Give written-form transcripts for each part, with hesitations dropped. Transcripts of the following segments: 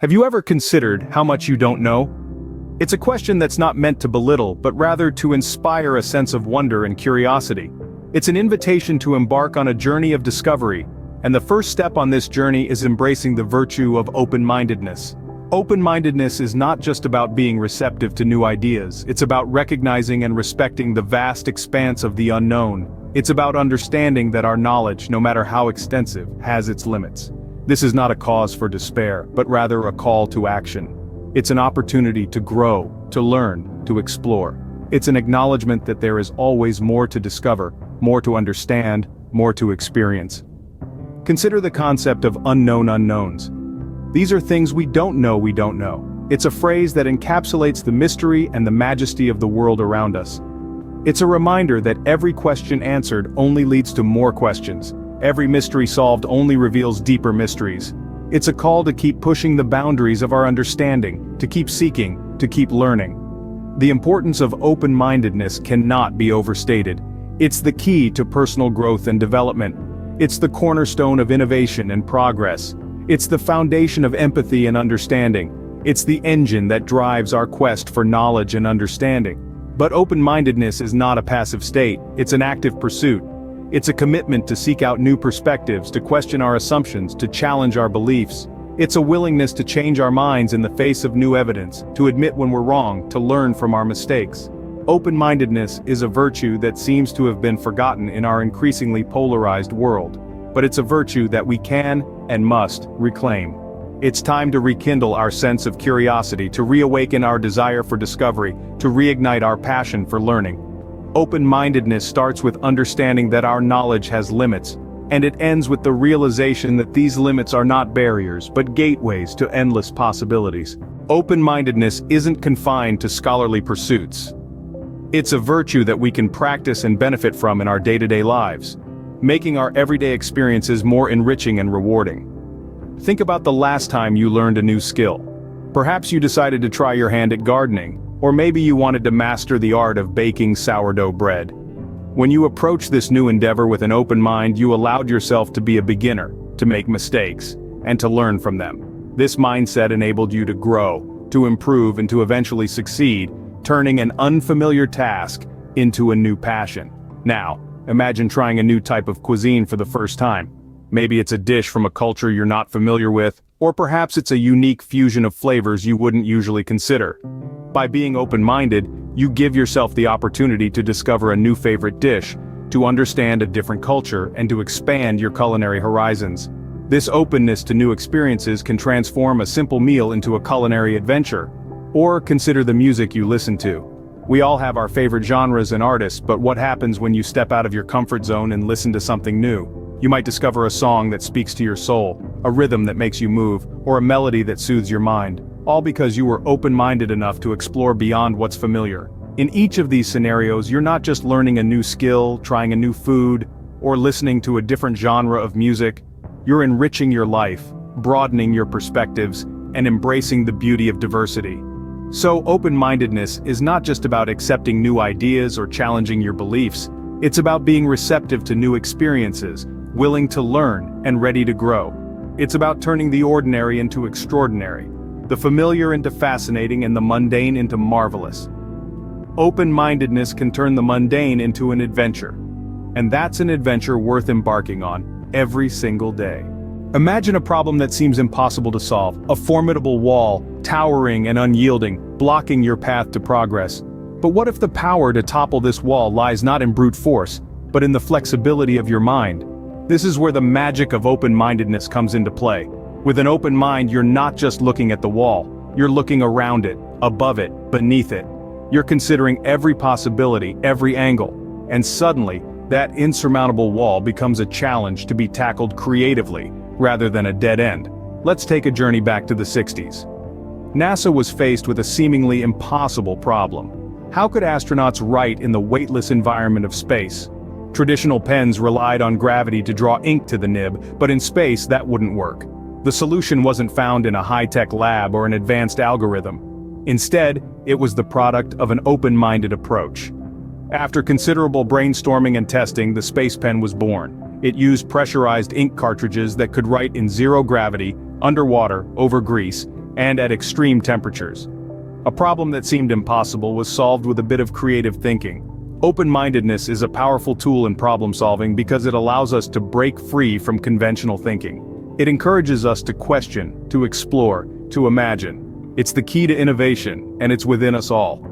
Have you ever considered how much you don't know? It's a question that's not meant to belittle, but rather to inspire a sense of wonder and curiosity. It's an invitation to embark on a journey of discovery, and the first step on this journey is embracing the virtue of open-mindedness. Open-mindedness is not just about being receptive to new ideas, it's about recognizing and respecting the vast expanse of the unknown. It's about understanding that our knowledge, no matter how extensive, has its limits. This is not a cause for despair, but rather a call to action. It's an opportunity to grow, to learn, to explore. It's an acknowledgement that there is always more to discover, more to understand, more to experience. Consider the concept of unknown unknowns. These are things we don't know we don't know. It's a phrase that encapsulates the mystery and the majesty of the world around us. It's a reminder that every question answered only leads to more questions. Every mystery solved only reveals deeper mysteries. It's a call to keep pushing the boundaries of our understanding, to keep seeking, to keep learning. The importance of open-mindedness cannot be overstated. It's the key to personal growth and development. It's the cornerstone of innovation and progress. It's the foundation of empathy and understanding. It's the engine that drives our quest for knowledge and understanding. But open-mindedness is not a passive state, it's an active pursuit. It's a commitment to seek out new perspectives, to question our assumptions, to challenge our beliefs. It's a willingness to change our minds in the face of new evidence, to admit when we're wrong, to learn from our mistakes. Open-mindedness is a virtue that seems to have been forgotten in our increasingly polarized world. But it's a virtue that we can and must reclaim. It's time to rekindle our sense of curiosity, to reawaken our desire for discovery, to reignite our passion for learning. Open-mindedness starts with understanding that our knowledge has limits, and it ends with the realization that these limits are not barriers, but gateways to endless possibilities. Open-mindedness isn't confined to scholarly pursuits. It's a virtue that we can practice and benefit from in our day-to-day lives, making our everyday experiences more enriching and rewarding. Think about the last time you learned a new skill. Perhaps you decided to try your hand at gardening, or maybe you wanted to master the art of baking sourdough bread. When you approached this new endeavor with an open mind, you allowed yourself to be a beginner, to make mistakes, and to learn from them. This mindset enabled you to grow, to improve, and to eventually succeed, turning an unfamiliar task into a new passion. Now, imagine trying a new type of cuisine for the first time. Maybe it's a dish from a culture you're not familiar with, or perhaps it's a unique fusion of flavors you wouldn't usually consider. By being open-minded, you give yourself the opportunity to discover a new favorite dish, to understand a different culture, and to expand your culinary horizons. This openness to new experiences can transform a simple meal into a culinary adventure. Or consider the music you listen to. We all have our favorite genres and artists, but what happens when you step out of your comfort zone and listen to something new? You might discover a song that speaks to your soul, a rhythm that makes you move, or a melody that soothes your mind, all because you were open-minded enough to explore beyond what's familiar. In each of these scenarios, you're not just learning a new skill, trying a new food, or listening to a different genre of music. You're enriching your life, broadening your perspectives, and embracing the beauty of diversity. So open-mindedness is not just about accepting new ideas or challenging your beliefs. It's about being receptive to new experiences, willing to learn, and ready to grow. It's about turning the ordinary into extraordinary, the familiar into fascinating, and the mundane into marvelous. Open-mindedness can turn the mundane into an adventure. And that's an adventure worth embarking on every single day. Imagine a problem that seems impossible to solve, a formidable wall, towering and unyielding, blocking your path to progress. But what if the power to topple this wall lies not in brute force, but in the flexibility of your mind? This is where the magic of open-mindedness comes into play. With an open mind, you're not just looking at the wall, you're looking around it, above it, beneath it. You're considering every possibility, every angle, and suddenly, that insurmountable wall becomes a challenge to be tackled creatively, rather than a dead end. Let's take a journey back to the 60s. NASA was faced with a seemingly impossible problem. How could astronauts write in the weightless environment of space? Traditional pens relied on gravity to draw ink to the nib, but in space that wouldn't work. The solution wasn't found in a high-tech lab or an advanced algorithm. Instead, it was the product of an open-minded approach. After considerable brainstorming and testing, the space pen was born. It used pressurized ink cartridges that could write in zero gravity, underwater, over grease, and at extreme temperatures. A problem that seemed impossible was solved with a bit of creative thinking. Open-mindedness is a powerful tool in problem-solving because it allows us to break free from conventional thinking. It encourages us to question, to explore, to imagine. It's the key to innovation, and it's within us all.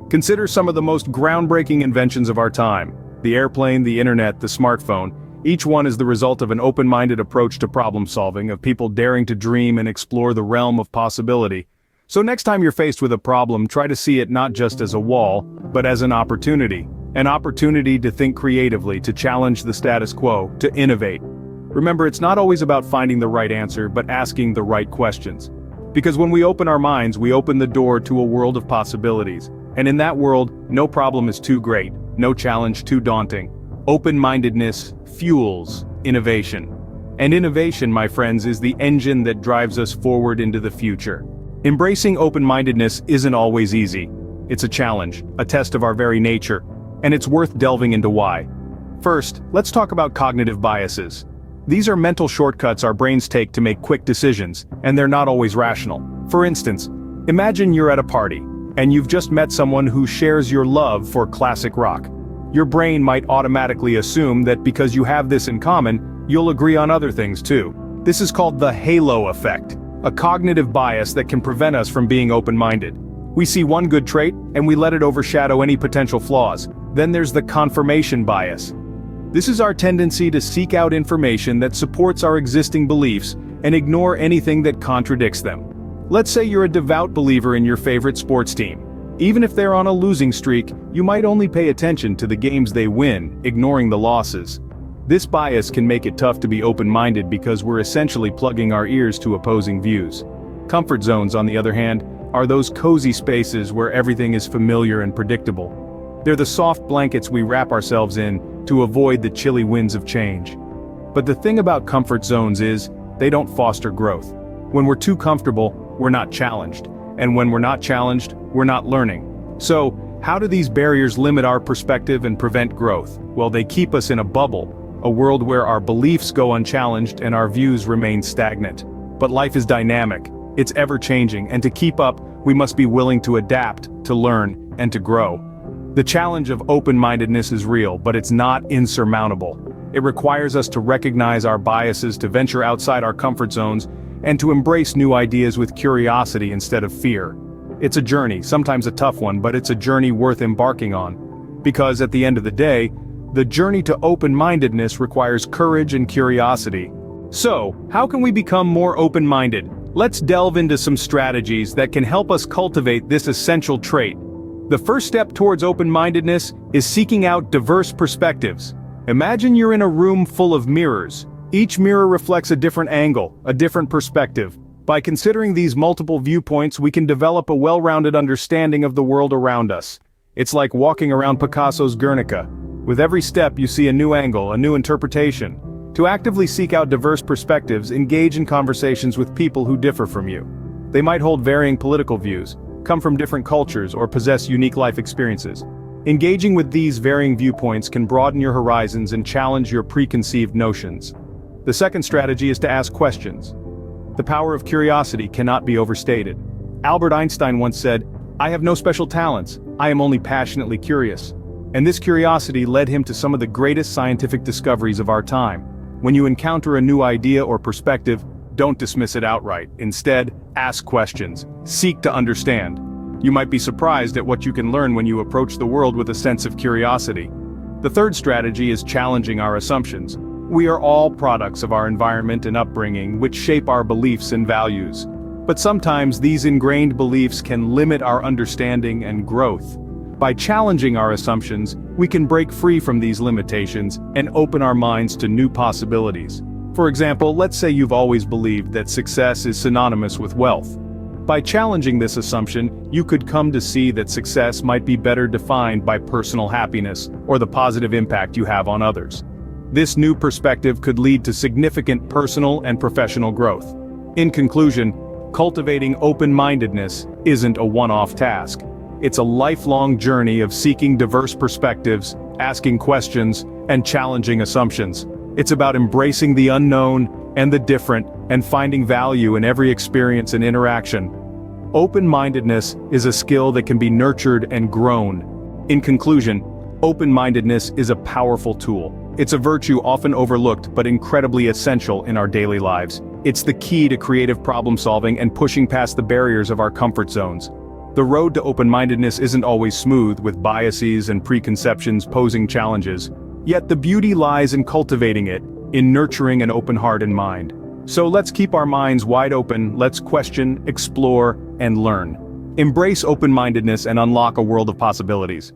Consider some of the most groundbreaking inventions of our time: the airplane, the internet, the smartphone. Each one is the result of an open-minded approach to problem-solving, of people daring to dream and explore the realm of possibility. So next time you're faced with a problem, try to see it not just as a wall, but as an opportunity. An opportunity to think creatively, to challenge the status quo, to innovate. Remember, it's not always about finding the right answer, but asking the right questions. Because when we open our minds, we open the door to a world of possibilities. And in that world, no problem is too great, no challenge too daunting. Open-mindedness fuels innovation. And innovation, my friends, is the engine that drives us forward into the future. Embracing open-mindedness isn't always easy. It's a challenge, a test of our very nature, and it's worth delving into why. First, let's talk about cognitive biases. These are mental shortcuts our brains take to make quick decisions, and they're not always rational. For instance, imagine you're at a party, and you've just met someone who shares your love for classic rock. Your brain might automatically assume that because you have this in common, you'll agree on other things too. This is called the halo effect, a cognitive bias that can prevent us from being open-minded. We see one good trait, and we let it overshadow any potential flaws. Then there's the confirmation bias. This is our tendency to seek out information that supports our existing beliefs and ignore anything that contradicts them. Let's say you're a devout believer in your favorite sports team. Even if they're on a losing streak, you might only pay attention to the games they win, ignoring the losses. This bias can make it tough to be open-minded because we're essentially plugging our ears to opposing views. Comfort zones, on the other hand, are those cozy spaces where everything is familiar and predictable. They're the soft blankets we wrap ourselves in to avoid the chilly winds of change. But the thing about comfort zones is, they don't foster growth. When we're too comfortable, we're not challenged. And when we're not challenged, we're not learning. So, how do these barriers limit our perspective and prevent growth? Well, they keep us in a bubble, a world where our beliefs go unchallenged and our views remain stagnant. But life is dynamic, it's ever-changing, and to keep up, we must be willing to adapt, to learn, and to grow. The challenge of open-mindedness is real, but it's not insurmountable. It requires us to recognize our biases, to venture outside our comfort zones, and to embrace new ideas with curiosity instead of fear. It's a journey, sometimes a tough one, but it's a journey worth embarking on. Because at the end of the day, the journey to open-mindedness requires courage and curiosity. So, how can we become more open-minded? Let's delve into some strategies that can help us cultivate this essential trait. The first step towards open-mindedness is seeking out diverse perspectives. Imagine you're in a room full of mirrors. Each mirror reflects a different angle, a different perspective. By considering these multiple viewpoints, we can develop a well-rounded understanding of the world around us. It's like walking around Picasso's Guernica. With every step you see a new angle, a new interpretation. To actively seek out diverse perspectives, engage in conversations with people who differ from you. They might hold varying political views, come from different cultures, or possess unique life experiences. Engaging with these varying viewpoints can broaden your horizons and challenge your preconceived notions. The second strategy is to ask questions. The power of curiosity cannot be overstated. Albert Einstein once said, "I have no special talents, I am only passionately curious." And this curiosity led him to some of the greatest scientific discoveries of our time. When you encounter a new idea or perspective, don't dismiss it outright. Instead, ask questions. Seek to understand. You might be surprised at what you can learn when you approach the world with a sense of curiosity. The third strategy is challenging our assumptions. We are all products of our environment and upbringing, which shape our beliefs and values. But sometimes these ingrained beliefs can limit our understanding and growth. By challenging our assumptions, we can break free from these limitations and open our minds to new possibilities. For example, let's say you've always believed that success is synonymous with wealth. By challenging this assumption, you could come to see that success might be better defined by personal happiness or the positive impact you have on others. This new perspective could lead to significant personal and professional growth. In conclusion, cultivating open-mindedness isn't a one-off task. It's a lifelong journey of seeking diverse perspectives, asking questions, and challenging assumptions. It's about embracing the unknown, and the different, and finding value in every experience and interaction. Open-mindedness is a skill that can be nurtured and grown. In conclusion, open-mindedness is a powerful tool. It's a virtue often overlooked but incredibly essential in our daily lives. It's the key to creative problem-solving and pushing past the barriers of our comfort zones. The road to open-mindedness isn't always smooth, with biases and preconceptions posing challenges. Yet the beauty lies in cultivating it, in nurturing an open heart and mind. So let's keep our minds wide open, let's question, explore, and learn. Embrace open-mindedness and unlock a world of possibilities.